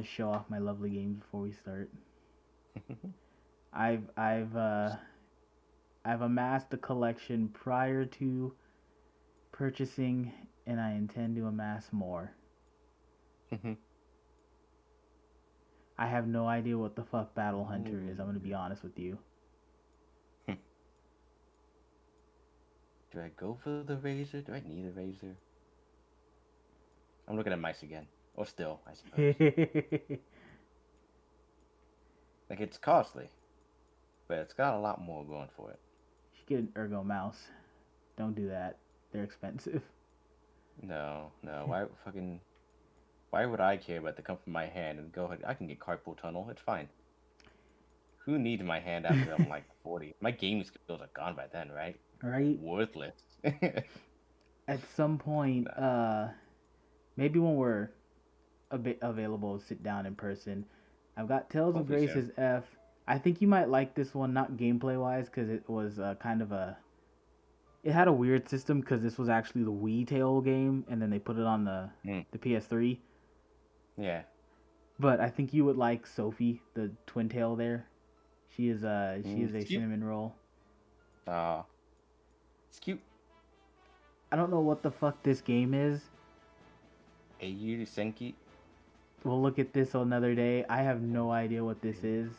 want to show off my lovely games before we start. I've I've uh I've amassed a collection prior to purchasing, and I intend to amass more. I have no idea what the fuck Battle Hunter is. I'm gonna be honest with you. Do I go for the razor? Do I need a razor? I'm looking at mice again. Or still, I suppose. Like, it's costly, but it's got a lot more going for it. You should get an ergo mouse. Don't do that. They're expensive. No. Why would I care about the comfort of my hand and go ahead? I can get carpal tunnel. It's fine. Who needs my hand after I'm like 40? My gaming skills are gone by then, right? Right? Worthless. At some point, maybe when we're a bit available to sit down in person, I've got Tales of Hopefully Graces soon. F. I think you might like this one, not gameplay wise, because it was it had a weird system because this was actually the Wii Tail game, and then they put it on the PS3. Yeah. But I think you would like Sophie, the twin tail there. She is a It's cute. cinnamon roll. It's cute. I don't know what the fuck this game is. Eiyu Senki. We'll look at this another day. I have no idea what this is.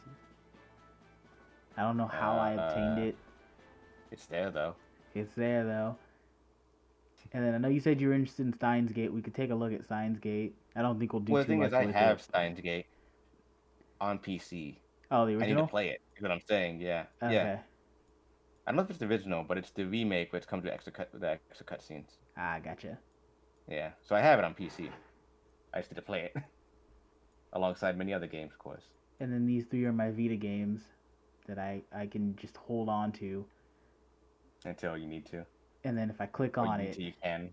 I don't know how I obtained it. It's there though. It's there though. And then I know you said you were interested in Steins Gate. We could take a look at Steins Gate. I don't think we'll do Well, the too thing much is, I with have it. Steins Gate on PC. Oh, the I need to original? play it. Is what I'm saying. Yeah. Okay. Yeah. I don't know if it's the original, but it's the remake, which comes with extra cutscenes. Ah, gotcha. Yeah. So I have it on PC. I just need to play it alongside many other games, of course. And then these three are my Vita games that I can just hold on to. Until you need to. And then if I click on it, you can.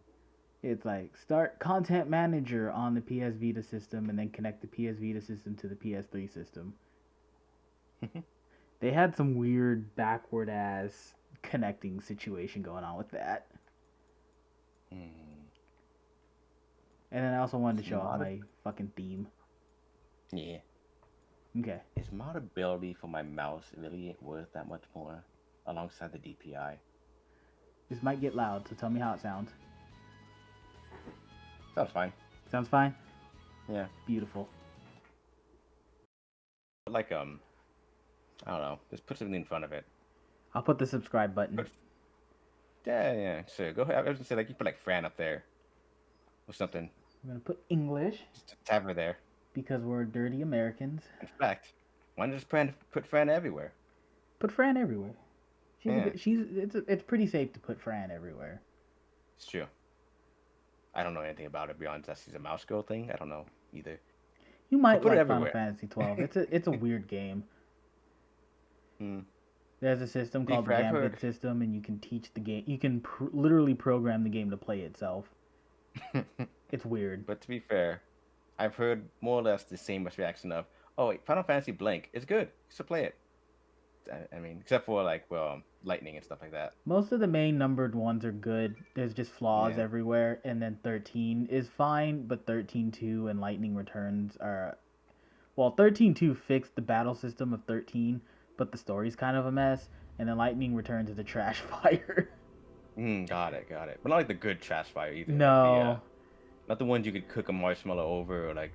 it's like start content manager on the PS Vita system, and then connect the PS Vita system to the PS3 system. They had some weird backward ass connecting situation going on with that. And then I also wanted to show off my fucking theme. Yeah. Okay. Is modability for my mouse really worth that much more alongside the DPI? This might get loud, so tell me how it sounds. Sounds fine. Sounds fine? Yeah. Beautiful. Like, I don't know. Just put something in front of it. I'll put the subscribe button. Yeah, sure. Go ahead. I was gonna say, like, you put, like, Fran up there. Or something. I'm gonna put English. Just have her there. Because we're dirty Americans. In fact, why not just put Fran everywhere? Put Fran everywhere. It's pretty safe to put Fran everywhere. It's true. I don't know anything about it beyond that she's a mouse girl thing. I don't know either. You might like Final Fantasy 12. It's a weird game. There's a system called the Gambit system, and you can teach the game. You can literally program the game to play itself. It's weird. But to be fair, I've heard more or less the same reaction of, oh wait, Final Fantasy Blank is good. You should play it. I mean, except for like, well, lightning and stuff like that. Most of the main numbered ones are good. There's just flaws everywhere, and then 13 is fine, but 13.2 and Lightning Returns are... Well, 13.2 fixed the battle system of 13, but the story's kind of a mess, and then Lightning Returns is a trash fire. Got it. But not like the good trash fire either. No. Not the ones you could cook a marshmallow over, or like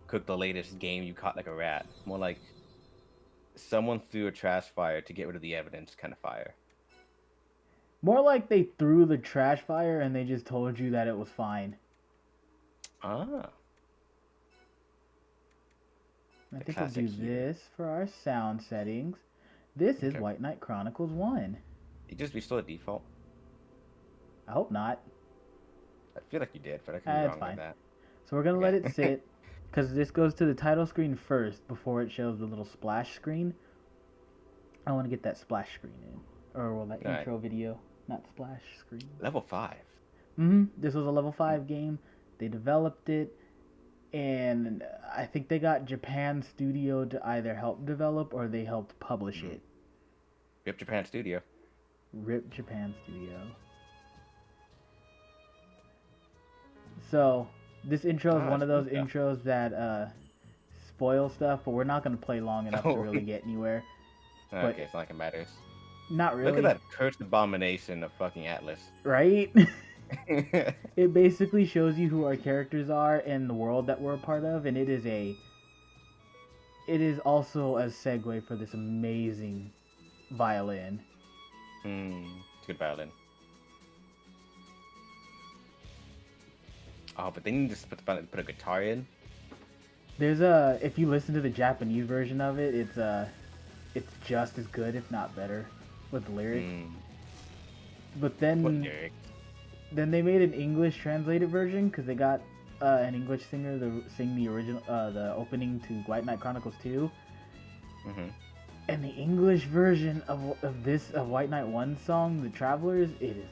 cook the latest game you caught like a rat. More like someone threw a trash fire to get rid of the evidence kind of fire. More like they threw the trash fire and they just told you that it was fine. Ah. I think we'll do this for our sound settings. This is White Knight Chronicles 1. It just be still a default? I hope not. I feel like you did, but I could be wrong with that. So we're going to let it sit, because this goes to the title screen first before it shows the little splash screen. I want to get that splash screen in. Or, well, that intro video, not splash screen. Level 5? This was a level 5 game. They developed it, and I think they got Japan Studio to either help develop or they helped publish it. Rip Japan Studio. Rip Japan Studio. So, this intro is one of those intros that spoil stuff, but we're not gonna play long enough to really get anywhere. But Okay, it's not like it matters. not Look at really, that cursed abomination of fucking Atlas. right? It basically shows you who our characters are and the world that we're a part of, and it is also a segue for this amazing violin. It's a good violin. Oh, but they need to put a guitar in. There's if you listen to the Japanese version of it, it's just as good, if not better, with the lyrics. But then, What lyrics? Then they made an English translated version because they got an English singer to sing the original, the opening to White Knight Chronicles 2. And the English version of White Knight 1 song, The Travelers, it is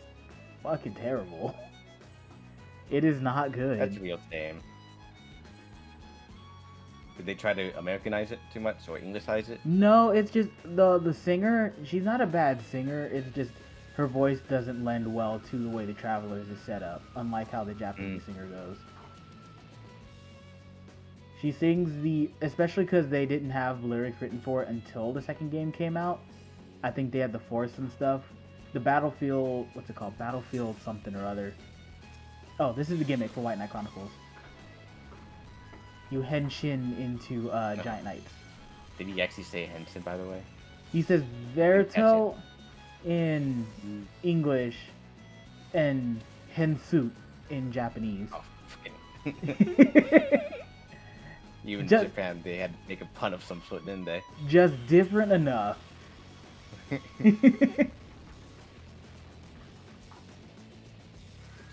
fucking terrible. It is not good. That's a real shame. Did they try to Americanize it too much or Englishize it? No, it's just the singer. She's not a bad singer. It's just her voice doesn't lend well to the way The Travelers is set up, unlike how the Japanese singer goes. She sings especially because they didn't have lyrics written for it until the second game came out. I think they had to force some stuff. The Battlefield, what's it called? Battlefield something or other. Oh, this is the gimmick for White Knight Chronicles. You henshin into Giant Knights. Did he actually say Henson, by the way? He says Verito in English and Hensu in Japanese. Oh, fucking. Even in Japan, they had to make a pun of some sort, didn't they? Just different enough.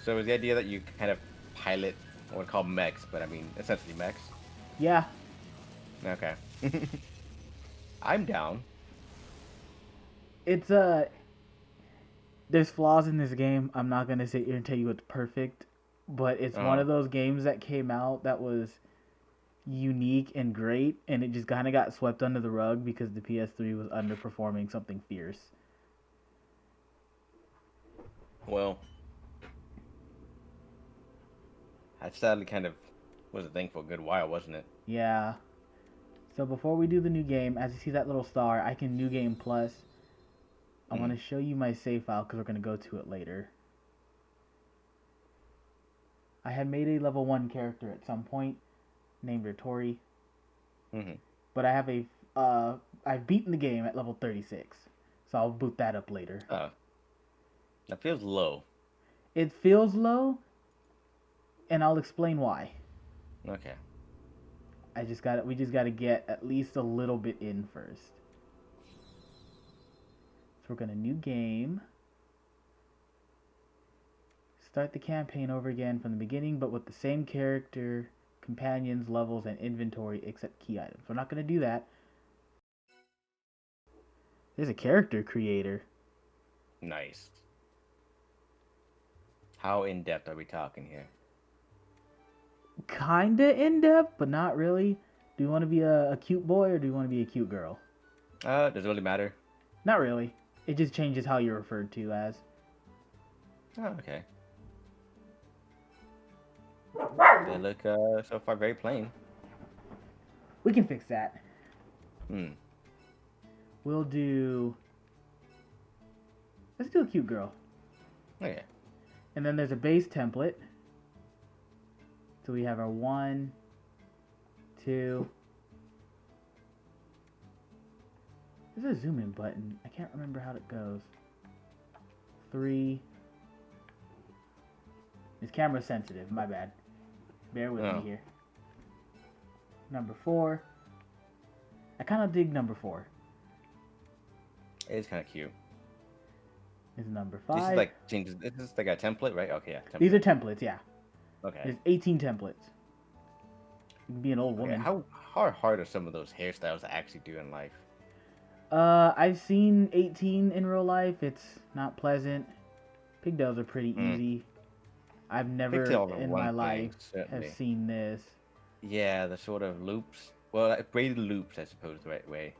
So is the idea that you kind of pilot what we call mechs, but I mean essentially mechs? Yeah. Okay. I'm down. It's there's flaws in this game. I'm not gonna sit here and tell you it's perfect, but it's one of those games that came out that was unique and great, and it just kind of got swept under the rug because the PS3 was underperforming something fierce. Well, that sadly kind of was a thing for a good while, wasn't it? Yeah. So before we do the new game, as you see that little star, I can New Game Plus. I want to show you my save file because we're going to go to it later. I had made a level 1 character at some point, named her Tori. But I have I've beaten the game at level 36, so I'll boot that up later. Oh. That feels low. It feels low, and I'll explain why. Okay. We just gotta get at least a little bit in first. So we're gonna new game. Start the campaign over again from the beginning, but with the same character, companions, levels, and inventory except key items. We're not gonna do that. There's a character creator. Nice. How in-depth are we talking here? Kinda in-depth, but not really. Do you want to be a cute boy or do you want to be a cute girl? Does it really matter? Not really. It just changes how you're referred to as. Oh, okay. They look, so far very plain. We can fix that. We'll do... Let's do a cute girl. Okay. And then there's a base template. So we have our 1, 2... There's a zoom in button. I can't remember how it goes. 3... It's camera sensitive, my bad. Bear with me here. Number 4. I kind of dig number 4. It is kind of cute. This is number 5. This is like changes. This is like a template, right? Okay, yeah. Template. These are templates, yeah. Okay. There's 18 templates. You can be an old woman. How hard are some of those hairstyles to actually do in life? I've seen 18 in real life. It's not pleasant. Pigtails are pretty easy. I've never in my life have seen this. Yeah, the sort of loops. Well, like braided loops, I suppose, the right way.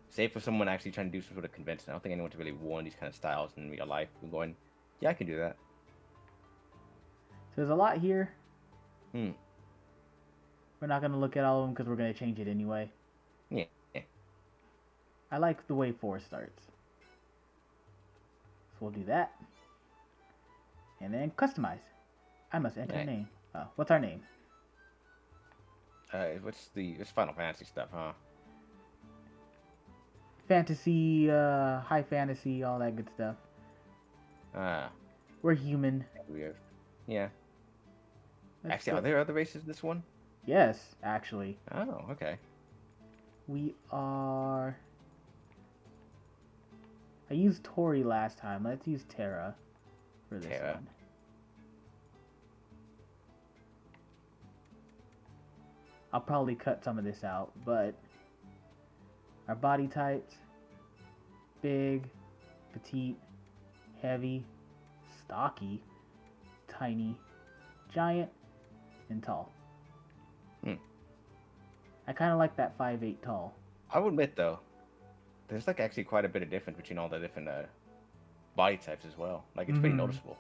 Say for someone actually trying to do some sort of convention. I don't think anyone's really worn these kind of styles in real life. I'm going, yeah, I can do that. So there's a lot here. We're not gonna look at all of them because we're gonna change it anyway. Yeah. I like the way 4 starts. So we'll do that. And then customize. I must enter a name. Oh, what's our name? It's Final Fantasy stuff, huh? Fantasy, high fantasy, all that good stuff. We're human. Weird. Yeah. Let's Are there other races in this one? Yes, actually. Oh, okay. We are... I used Tori last time. Let's use Terra for this one. I'll probably cut some of this out, but our body types: big, petite, heavy, stocky, tiny, giant, and tall. I kind of like that 5'8" tall. I will admit, though, there's like actually quite a bit of difference between all the different body types as well. Like, it's pretty noticeable.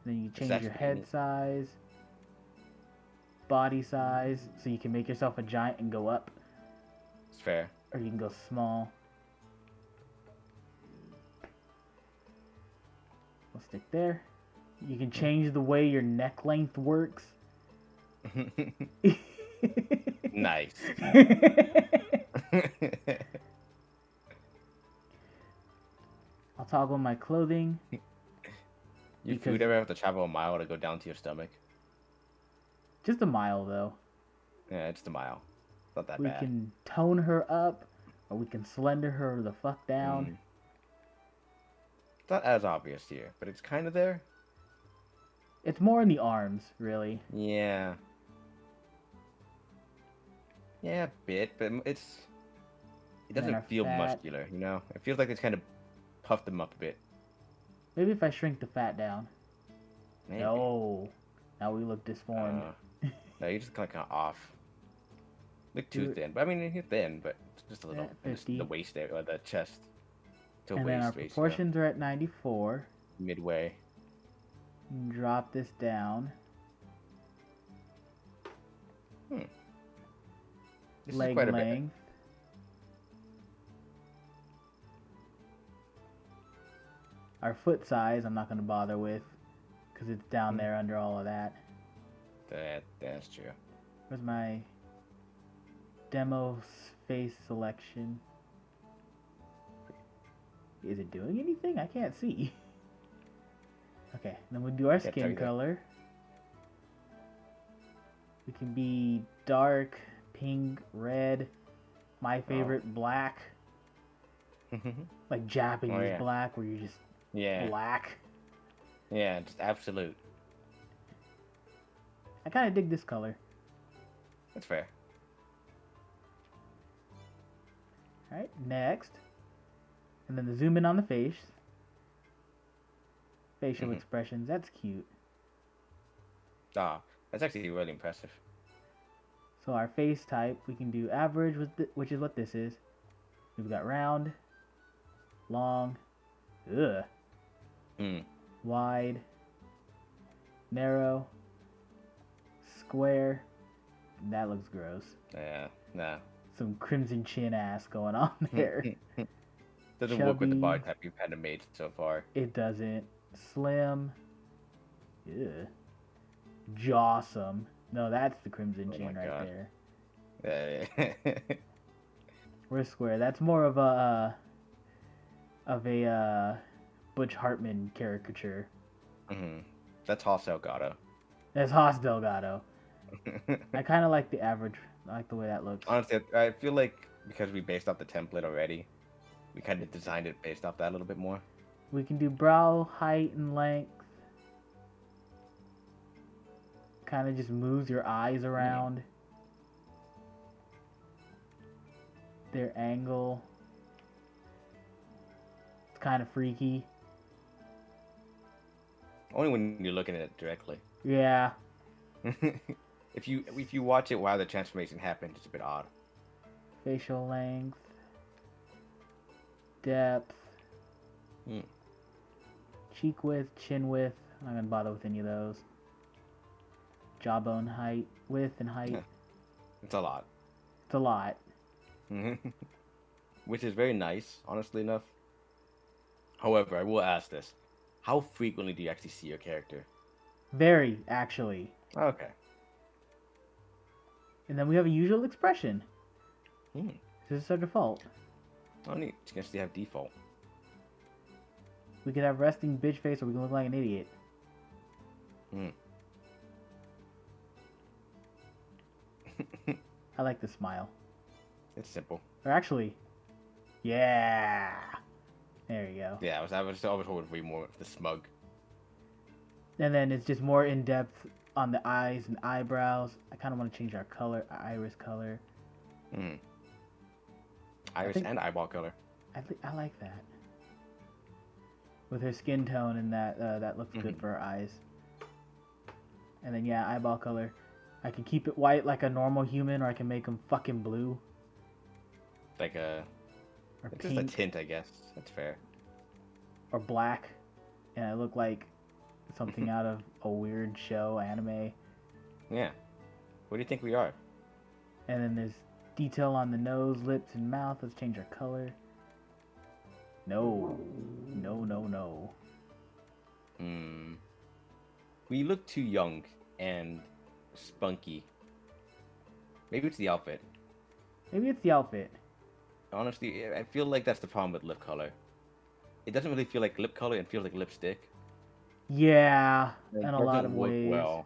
Then you change your head size, body size, so you can make yourself a giant and go up. It's fair. Or you can go small. We'll stick there. You can change the way your neck length works. Nice. I'll toggle my clothing. Your food ever have to travel a mile to go down to your stomach? Just a mile, though. Yeah, it's a mile. It's not that bad. We can tone her up, or we can slender her the fuck down. It's not as obvious here, but it's kind of there. It's more in the arms, really. Yeah. Yeah, a bit, but it doesn't feel muscular, you know? It feels like it's kind of puffed them up a bit. Maybe if I shrink the fat down. Maybe. No. Now we look disformed. No, you're just kind of off. Look too thin. But I mean, you're thin, but just a little. Just the waist area, or the chest to and waist. And then our proportions are at 94. Midway. Drop this down. This leg length. Our foot size, I'm not going to bother with, because it's down there under all of that. That's true. Where's my demo face selection? Is it doing anything? I can't see. Okay, then we'll do our skin color. We can be dark, pink, red. My favorite, black. Like Japanese black, where you're just black. Yeah, just absolute. I kind of dig this color. That's fair. Alright, next. And then the zoom in on the face. Facial expressions, that's cute. That's actually really impressive. So our face type, we can do average, which is what this is. We've got round, long, wide, narrow, square. That looks gross. Yeah, nah. Some crimson chin ass going on there. Doesn't work with the body type you've had made so far. It doesn't. Slim. Jawsome. No, that's the crimson chin right there. Yeah. We're square. That's more of a Butch Hartman caricature. That's Haas Delgado. That's Haas Delgado. I kind of like the average. I like the way that looks. Honestly, I feel like because we based off the template already, we kind of designed it based off that a little bit more. We can do brow height and length. Kind of just moves your eyes around. Their angle. It's kind of freaky. Only when you're looking at it directly. Yeah. If you watch it while the transformation happens, it's a bit odd. Facial length. Depth. Cheek width, chin width. I'm not gonna bother with any of those. Jawbone height, width and height. It's a lot. It's a lot. Which is very nice, honestly enough. However, I will ask this. How frequently do you actually see your character? Very, actually. Okay. And then we have a usual expression. Hmm. This is our default. Oh, neat. You can actually have default. We could have resting bitch face or we can look like an idiot. Hmm. I like the smile. It's simple. Or actually, yeah. There you go. Yeah, I was hoping for more of the smug. And then it's just more in depth on the eyes and eyebrows. I kind of want to change our color, our iris color. Hmm. Iris and eyeball color. I like that. With her skin tone and that looks good for her eyes. And then yeah, eyeball color. I can keep it white like a normal human, or I can make them fucking blue. Like a... Or It's pink. just a tint, I guess. That's fair. Or black. And I look like something out of a weird show, anime. Yeah. What do you think we are? And then there's detail on the nose, lips, and mouth. Let's change our color. No. No, no, no. We look too young and spunky. Maybe it's the outfit. Maybe it's the outfit. Honestly, I feel like that's the problem with lip color. It doesn't really feel like lip color, it feels like lipstick. Yeah, Like, in a it lot doesn't of work ways. well,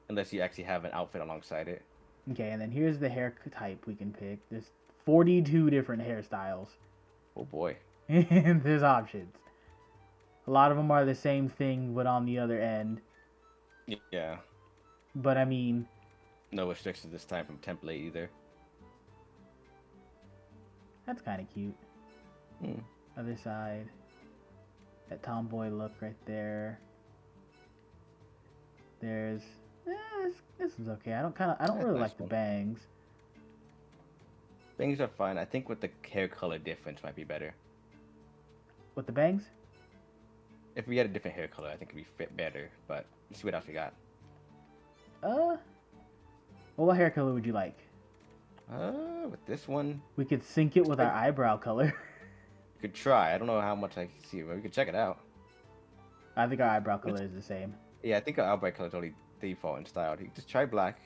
unless you actually have an outfit alongside it. Okay, and then here's the hair type we can pick. There's 42 different hairstyles. Oh boy. And there's options. A lot of them are the same thing, but on the other end. Yeah. But I mean... No restrictions this time from template either. That's kind of cute. Other side. That tomboy look right there. There's... this is okay. I don't really like the bangs. Bangs are fine. I think with the hair color difference might be better. With the bangs? If we had a different hair color, I think it'd be fit better. But let's see what else we got. Well, what hair color would you like? With this one, We could sync it with our eyebrow color. we could try. I don't know how much I can see, but we could check it out. I think our eyebrow color is the same. Yeah, I think our outright color is only default and styled. You can just try black.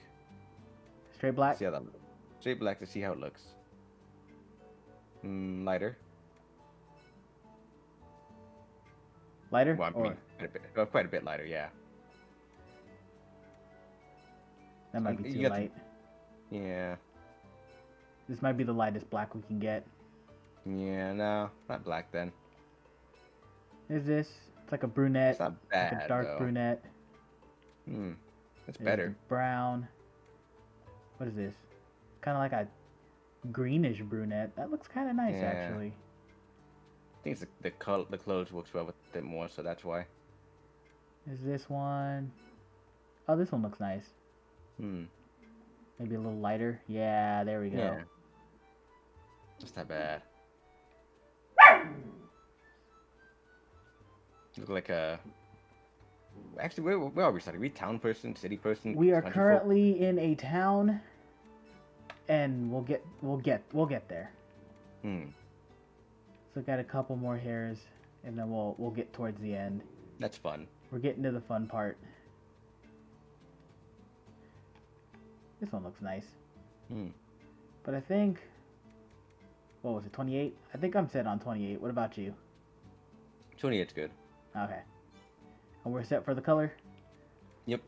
Straight black? See how that looks. Straight black to see how it looks. Lighter. Lighter? Well, I mean, quite a bit lighter, yeah. That might be too You got light. Yeah. This might be the lightest black we can get. Yeah, no, not black then. Is this? It's like a brunette. It's not bad, like a dark though. brunette. That's There's better. the brown. What is this? Kind of like a greenish brunette. That looks kind of nice, Yeah. actually. I think it's the clothes works well with it more, so that's why. Is this one? Oh, this one looks nice. Maybe a little lighter. Yeah, there we go. Yeah. It's not bad. Look like a... Actually, where are we starting? Are we town person, city person? We are country currently in a town, and we'll get there. folk? So got a couple more hairs, and then we'll get towards the end. That's fun. We're getting to the fun part. This one looks nice. But I think... What was it, 28? I think I'm set on 28. What about you? 28's good. Okay. And we're set for the color? Yep.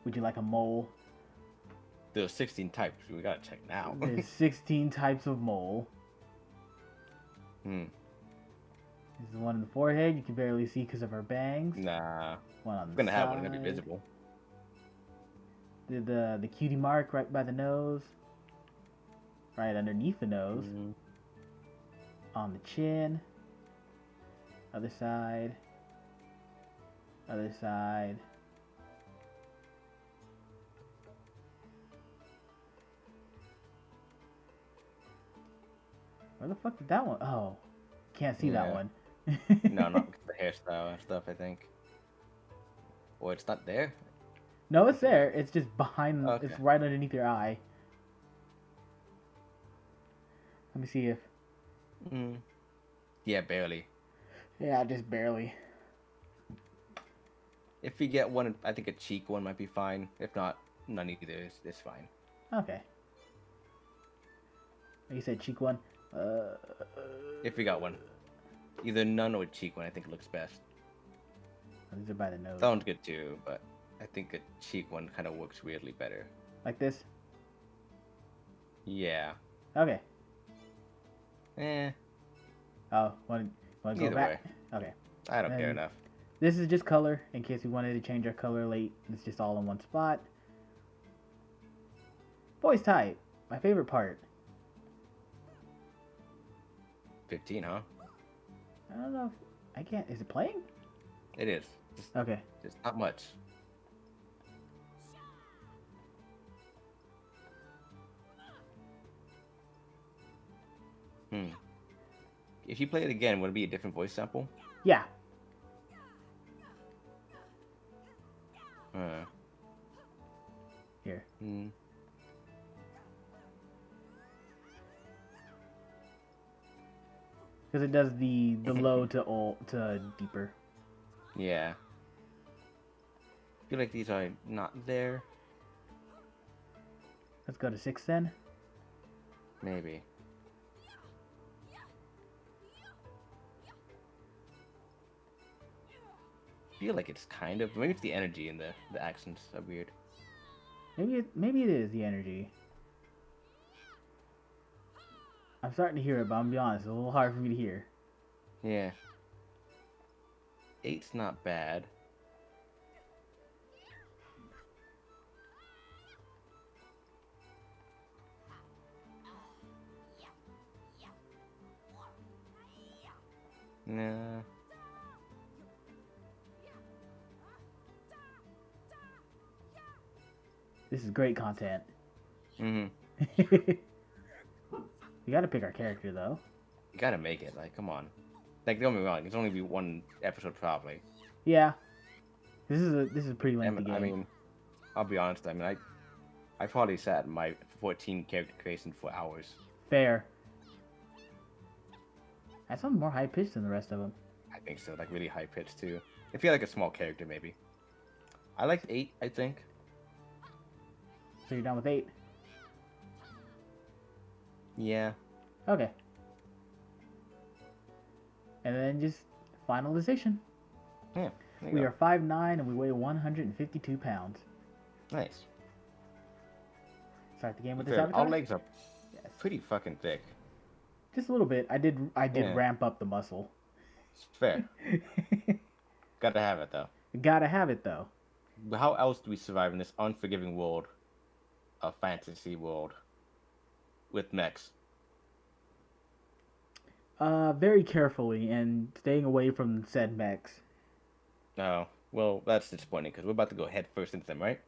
Would you like a mole? There's 16 types. We gotta check now. There's 16 types of mole. Hmm. There's the one in the forehead you can barely see because of her bangs. Nah. One on It's the gonna side. have one. It's gonna be visible. The cutie mark right by the nose. Right underneath the nose. On the chin. Other side. Other side. Where the fuck did that one? Oh, can't see that Yeah. one. No, not the hairstyle and stuff, I think. Or it's not there? No, it's there. It's just behind. Okay. It's right underneath your eye. Let me see if. Mm. Yeah, barely. Yeah, just barely. If you get one, I think a cheek one might be fine. If not, none either is fine. Okay. You said cheek one. If you got one, either none or cheek one, I think looks best. These are by the nose. Sounds good too, but I think a cheek one kind of works weirdly better. Like this? Yeah. Okay. Eh. Oh, want to go Either back? way. Okay. I don't care enough. This is just color, in case we wanted to change our color late. It's just all in one spot. Voice type. My favorite part. 15, huh? I don't know if... I can't... Is it playing? It is. Okay. Just not much. If you play it again, would it be a different voice sample? Yeah. Here. Because it does the low to deeper. Yeah. I feel like these are not there. Let's go to 6 then. Maybe. I feel like it's kind of, maybe it's the energy and the accents are weird. Maybe it is the energy. I'm starting to hear it, but I'm gonna be honest, it's a little hard for me to hear. Yeah. 8's not bad. Nah. This is great content. Mm-hmm. We gotta pick our character though. You gotta make it, like, come on. Like, don't get me wrong, it's only be one episode probably. Yeah. This is a pretty lengthy game. I mean, I'll be honest, I mean, I probably sat in my 14 character creation for hours. Fair. That sounds more high pitched than the rest of them. I think so, like really high pitched too. I feel like a small character maybe. I liked 8, I think. So you're done with 8? Yeah. Okay. And then just final decision. Yeah. We are 5'9" and we weigh 152 pounds. Nice. Start the game with this Fair. avatar? Our legs are pretty fucking thick. Just a little bit. I did ramp up the muscle. Fair. Gotta have it though. Gotta have it though. But how else do we survive in this unforgiving world, a fantasy world, with mechs? Very carefully and staying away from said mechs. Oh, well, that's disappointing because we're about to go head first into them, right?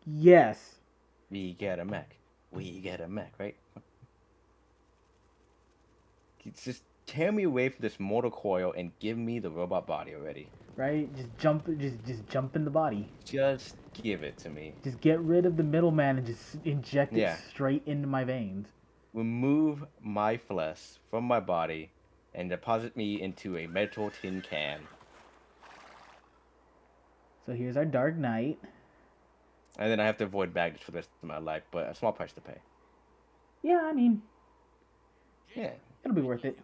Yes. We get a mech. We get a mech, right? Just tear me away from this mortal coil and give me the robot body already. Right? Just jump in the body. Just give it to me. Just get rid of the middleman and just inject it straight into my veins. Remove my flesh from my body and deposit me into a metal tin can. So here's our Dark Knight. And then I have to avoid baggage for the rest of my life, but a small price to pay. Yeah, I mean... Yeah. It'll be worth it.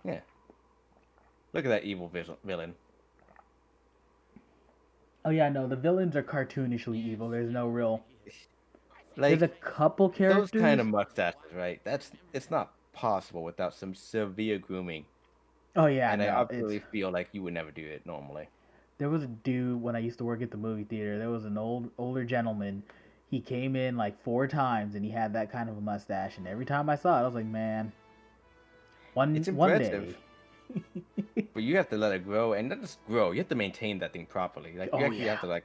Yeah. Look at that evil villain. Oh yeah, no, the villains are cartoonishly evil. There's no real... Like, there's a couple characters... Those kind of mustaches, right? It's not possible without some severe grooming. Oh yeah, and I absolutely feel like you would never do it normally. There was a dude when I used to work at the movie theater. There was an older gentleman. He came in like 4 times and he had that kind of a mustache. And every time I saw it, I was like, man, one day. But you have to let it grow, and not just grow. You have to maintain that thing properly. Like you actually have to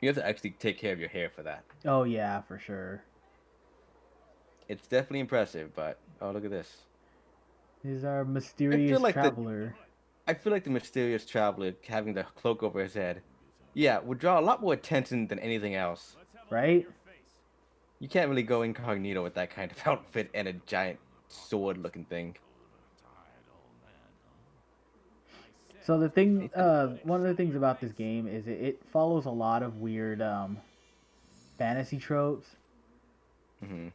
you have to actually take care of your hair for that. Oh yeah, for sure. It's definitely impressive, but oh, look at this. He's our mysterious traveler. I feel like the mysterious traveler having the cloak over his head, would draw a lot more attention than anything else. Right? You can't really go incognito with that kind of outfit and a giant sword-looking thing. So the thing, one of the things about this game is it follows a lot of weird fantasy tropes, Hmm.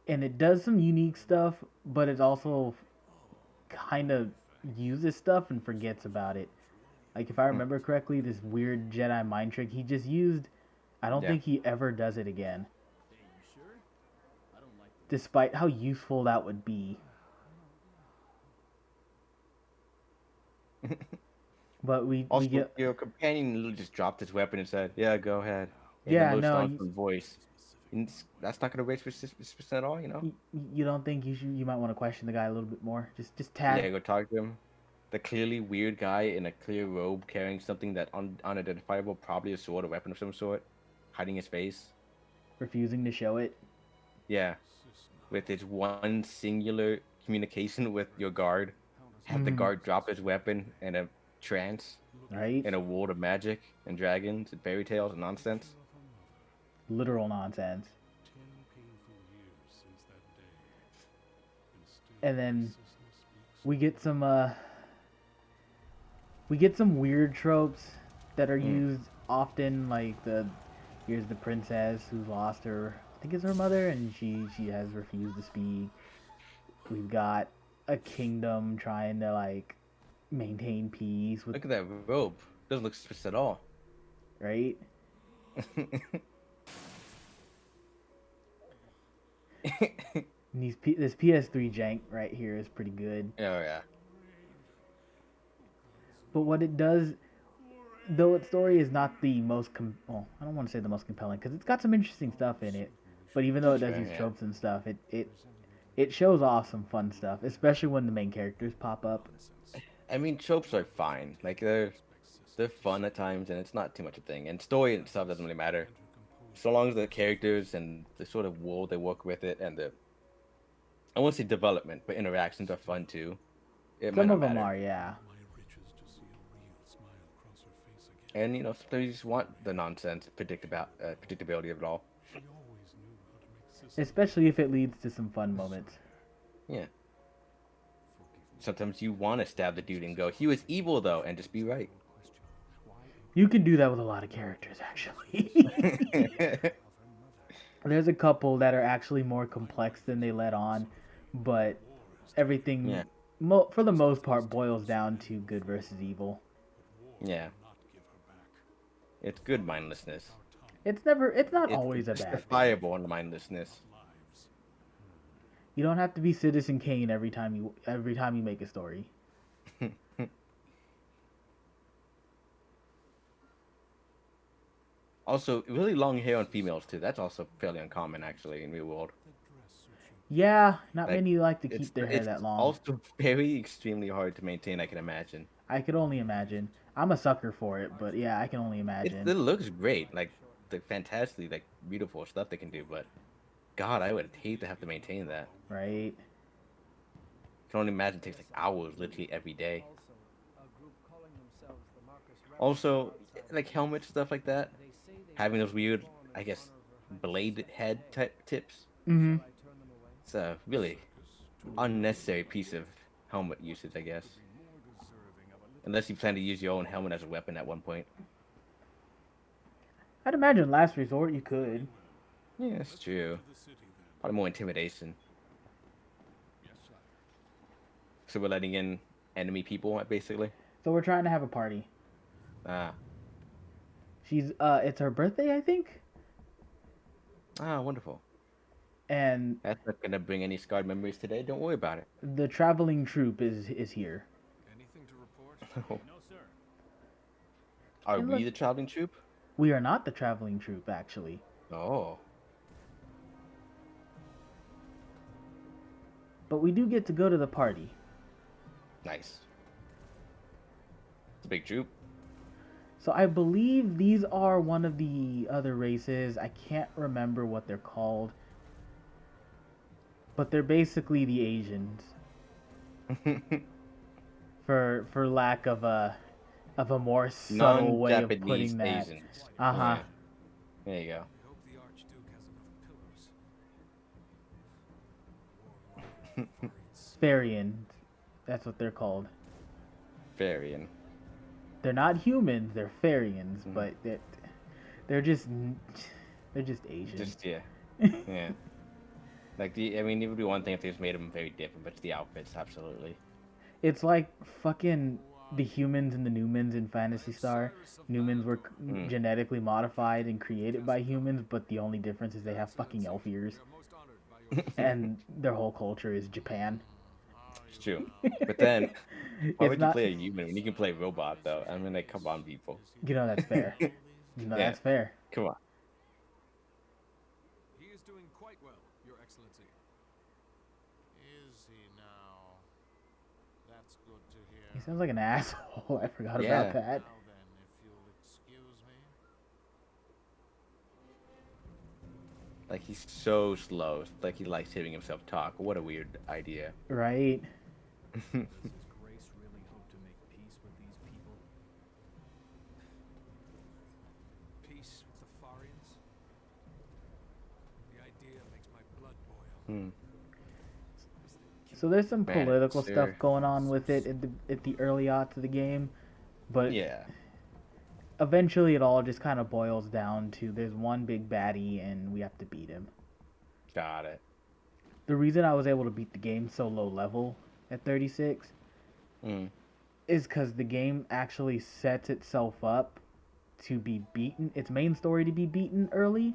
and it does some unique stuff, but it also kind of uses stuff and forgets about it. Like if I remember correctly, this weird Jedi mind trick he just used, I don't Yeah. think he ever does it again. Despite how useful that would be. But we Also, get your companion literally just dropped his weapon and said, "Yeah, go ahead." In the yeah most no nonchalant voice. And that's not gonna raise suspicion at all, you know? you, you don't think you might want to question the guy a little bit more, just tad. Yeah, go talk to him. The clearly weird guy in a clear robe carrying something that unidentifiable, probably a sword or weapon of some sort, hiding his face. Refusing to show it. Yeah, with his one singular communication with your guard, have the guard drop his weapon in a trance, Right? in a world of magic and dragons and fairy tales and nonsense. Literal nonsense. And then we get some weird tropes that are used often, like here's the princess who's lost her, I think it's her mother, and she has refused to speak. We've got a kingdom trying to like maintain peace with, Look at that robe. Doesn't look suspicious at all. right? And this PS3 jank right here is pretty good. Oh yeah. But what it does, though its story is not the most well, I don't want to say the most compelling because it's got some interesting stuff in it. But even though it does use tropes and stuff, it shows off some fun stuff, especially when the main characters pop up. I mean, tropes are fine. Like they're fun at times, and it's not too much a thing. And story itself doesn't really matter, so long as the characters and the sort of world they work with it, and the I won't say development, but interactions are fun too. It might Some not of them matter. are, yeah. And you know, sometimes you just want the nonsense, predictability of it all. Especially if it leads to some fun moments. Yeah. Sometimes you want to stab the dude and go, "He was evil though," and just be right. You can do that with a lot of characters, actually. There's a couple that are actually more complex than they let on, but everything, Yeah. for the most part, boils down to good versus evil. Yeah. It's good mindlessness. It's not always a bad thing. Justifiable in mindlessness. You don't have to be Citizen Kane every time you make a story. Also, really long hair on females too. That's also fairly uncommon actually in real world. Yeah, not Like, many like to keep their hair that long. Also very extremely hard to maintain, I can imagine. I could only imagine. I'm a sucker for it, but yeah, I can only imagine. It looks great, like the fantastically like beautiful stuff they can do, but God, I would hate to have to maintain that. Right? I can only imagine it takes like hours, literally every day. Also, like helmet stuff like that, having those weird, I guess, blade head type tips. Mm-hmm. It's a really unnecessary piece of helmet usage, I guess. Unless you plan to use your own helmet as a weapon at one point. I'd imagine last resort you could. Yeah, that's true. Probably more intimidation. So we're letting in enemy people, basically? So we're trying to have a party. Ah. It's her birthday, I think? Ah, wonderful. And that's not gonna bring any scarred memories today. Don't worry about it. The traveling troupe is here. Anything to report? No, sir. Are we the traveling troupe? We are not the traveling troupe, actually. Oh. But we do get to go to the party. Nice. It's a big troop. So I believe these are one of the other races. I can't remember what they're called. But they're basically the Asians. for lack of a more subtle way of putting that. Asians. Uh-huh. Yeah. There you go. Therian. That's what they're called. Varian. They're not humans. They're Therians, Mhm. but they're just Asian. Just yeah. Yeah. Like it would be one thing if they just made them very different, but the outfits, absolutely. It's like fucking the humans and the Newmans in Phantasy Star. Newmans were Mm. genetically modified and created by humans, but the only difference is they have fucking elf ears, and their whole culture is Japan. It's true. But then, why It's would you not, play a human when you can play a robot, though? I mean, like, come on, people. that's fair. Yeah, That's fair. come on. He is doing quite well, Your Excellency. Is he now? That's good to hear. He sounds like an asshole. I forgot Yeah. about that. Now then, if you'll excuse me. Like, he's so slow. Like, he likes hearing himself talk. What a weird idea. Right? Does His Grace really hope to make peace with these people? Peace with the Farians? The idea makes my blood boil. Hmm. So there's some Man, political sir. stuff going on with it at the early aughts of the game, but Yeah. eventually it all just kind of boils down to there's one big baddie and we have to beat him. Got it. The reason I was able to beat the game so low level at 36 Mm. is because the game actually sets itself up to be beaten, its main story to be beaten early,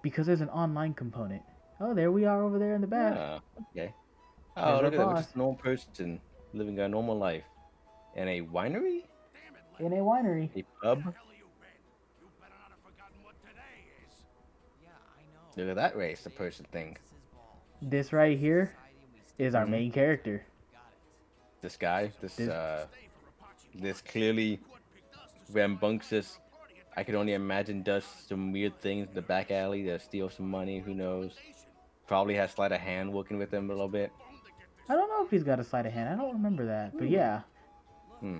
because there's an online component. Oh, there we are over there in the back. Okay. There's Oh, our look at that. We're boss. just a normal person living a normal life. In a winery? In a winery. A pub? You better not have forgotten what today is. Yeah, I know. Look at that race, the person thing. This is ball. This right here is our Mhm. main character. Got it. This guy, this This- clearly rambunctious. I could only imagine does some weird things in the back alley to steal some money. Who knows? Probably has sleight of hand working with him a little bit. I don't know if he's got a sleight of hand. I don't remember that, but yeah, Hmm.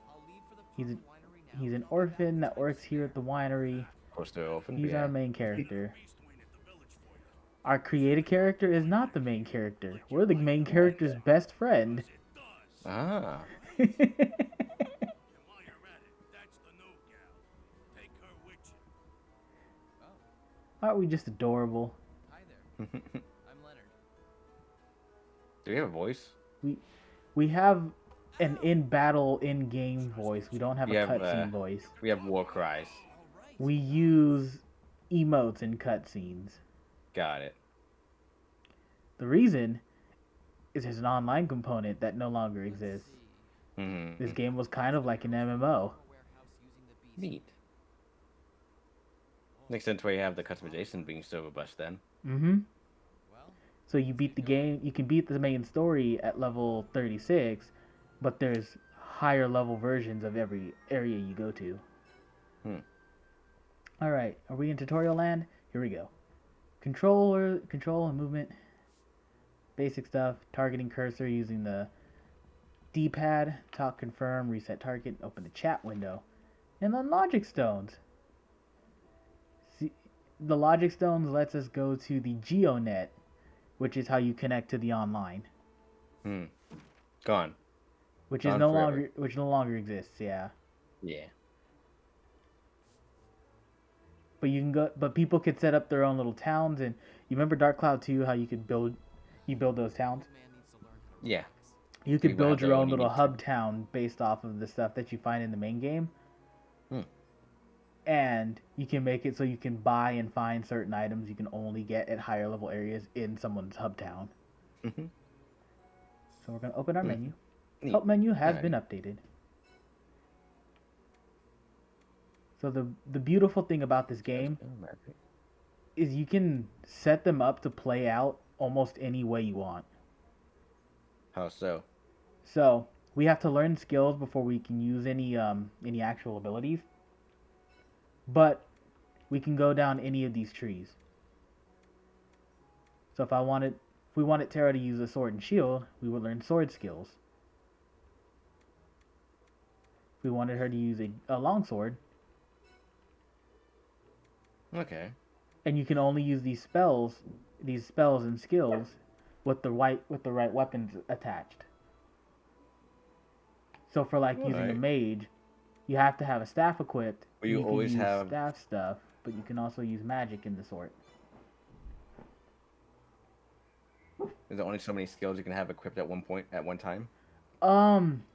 I'll leave for the He's a- public winery now. he's an orphan that works here at the winery. Close to open. He's yeah. our main character. Our creative character is not the main character. We're the main character's best friend. Ah. Aren't we just adorable? Hi there. Do I'm Leonard. we have a voice? We have an in-battle, in-game voice. We don't have We a have, cutscene voice. We have war cries. We use emotes in cutscenes. Got it. The reason is there's an online component that no longer exists. Mm-hmm. This game was kind of like an MMO. Warehouse using the beast. Neat. Makes sense why you have the customization being so robust then. Mm-hmm. Well, So you beat the game, you can beat the main story at level 36, but there's higher level versions of every area you go to. Hmm. Alright, are we in tutorial land? Here we go. Control and movement. Basic stuff. Targeting cursor using the D-pad. Talk, confirm, reset target, open the chat window. And then logic stones. See, the logic stones lets us go to the GeoNet, which is how you connect to the online, Hmm. Gone. which is Gone no forever. longer which no longer exists. Yeah, Yeah. but you can go. But people could set up their own little towns, and you remember Dark Cloud 2, how you could build those towns. man needs to learn how to Yeah. relax. You could People have build their your own own little unique hub town based off of the stuff that you find in the main game. Hmm. And you can make it so you can buy and find certain items you can only get at higher level areas in someone's hub town. Mm-hmm. So we're going to open our Hmm. menu. Neat. Help menu has Alright. been updated. So the beautiful thing about this game is you can set them up to play out almost any way you want. How so? So we have to learn skills before we can use any actual abilities. But we can go down any of these trees. So if we wanted Tara to use a sword and shield, we would learn sword skills. If we wanted her to use a longsword, Okay. and you can only use these spells and skills with the right weapons attached. So for like using a Alright. mage, you have to have a staff equipped. But and you can always use have. staff stuff, but you can also use magic in the sort. There's only so many skills you can have equipped at one point at one time.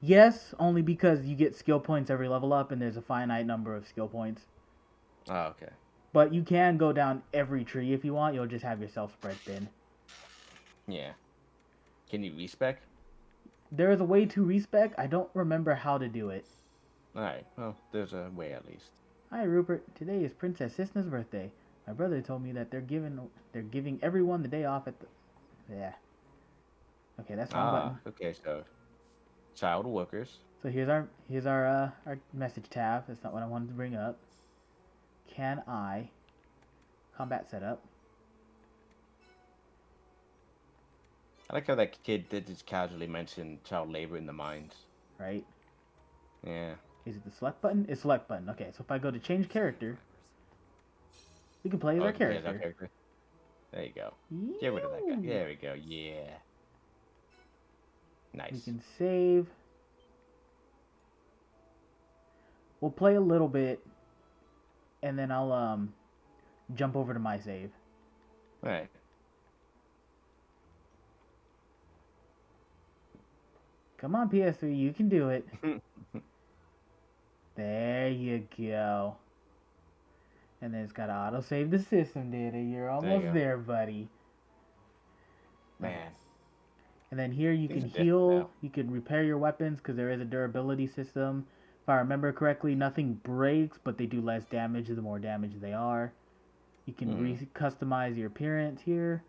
Yes, only because you get skill points every level up, and there's a finite number of skill points. Oh, okay. But you can go down every tree if you want. You'll just have yourself spread thin. Yeah. Can you respec? There is a way to respec. I don't remember how to do it. Alright. Well, there's a way at least. Hi Rupert. Today is Princess Cisna's birthday. My brother told me that they're giving everyone the day off at the. Yeah. Okay, that's wrong button. Okay. So, child workers. So here's our message tab. That's not what I wanted to bring up. Can I combat setup? I like how that kid did just casually mention child labor in the mines. Right? Yeah. Is it the select button? It's select button. Okay, so if I go to change character, we can play as our Okay, there's character. our character. There you go. Get rid of that guy. Ew. There we go. Yeah. Nice. We can save. We'll play a little bit, and then I'll jump over to my save. Alright. Come on, PS3, you can do it. There you go. And then it's got to auto-save the system data. You're almost go. there, buddy. Man. And then here you These can are different heal. now. You can repair your weapons because there is a durability system. If I remember correctly, nothing breaks, but they do less damage the more damage they are. You can customize your appearance here.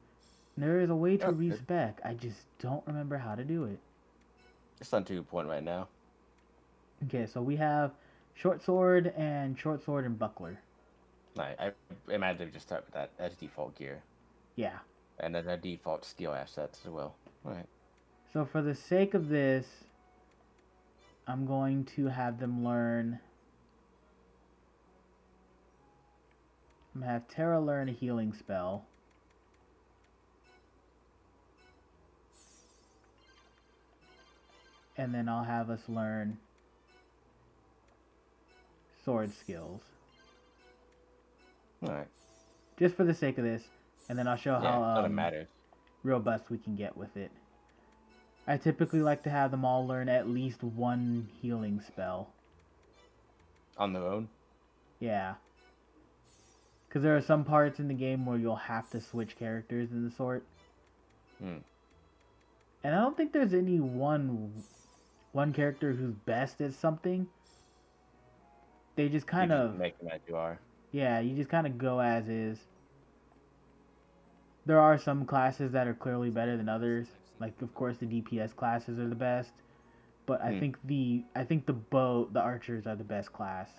And there is a way to Okay. respec. I just don't remember how to do it. It's not too important right now. Okay, so we have short sword and buckler. I imagine we just start with that as default gear. Yeah. And then our default skill assets as well. Alright. So for the sake of this, I'm going to have them learn. I'm going to have Terra learn a healing spell. And then I'll have us learn sword skills. Alright. Just for the sake of this. And then I'll show Yeah, how doesn't matter. robust we can get with it. I typically like to have them all learn at least one healing spell. On their own? Yeah. Because there are some parts in the game where you'll have to switch characters in the sort. Hmm. And I don't think there's any one character who's best at something. They just kind You of... just make them as you are. Yeah, you just kind of go as is. There are some classes that are clearly better than others. Like, of course, the DPS classes are the best. But I think the archers are the best class.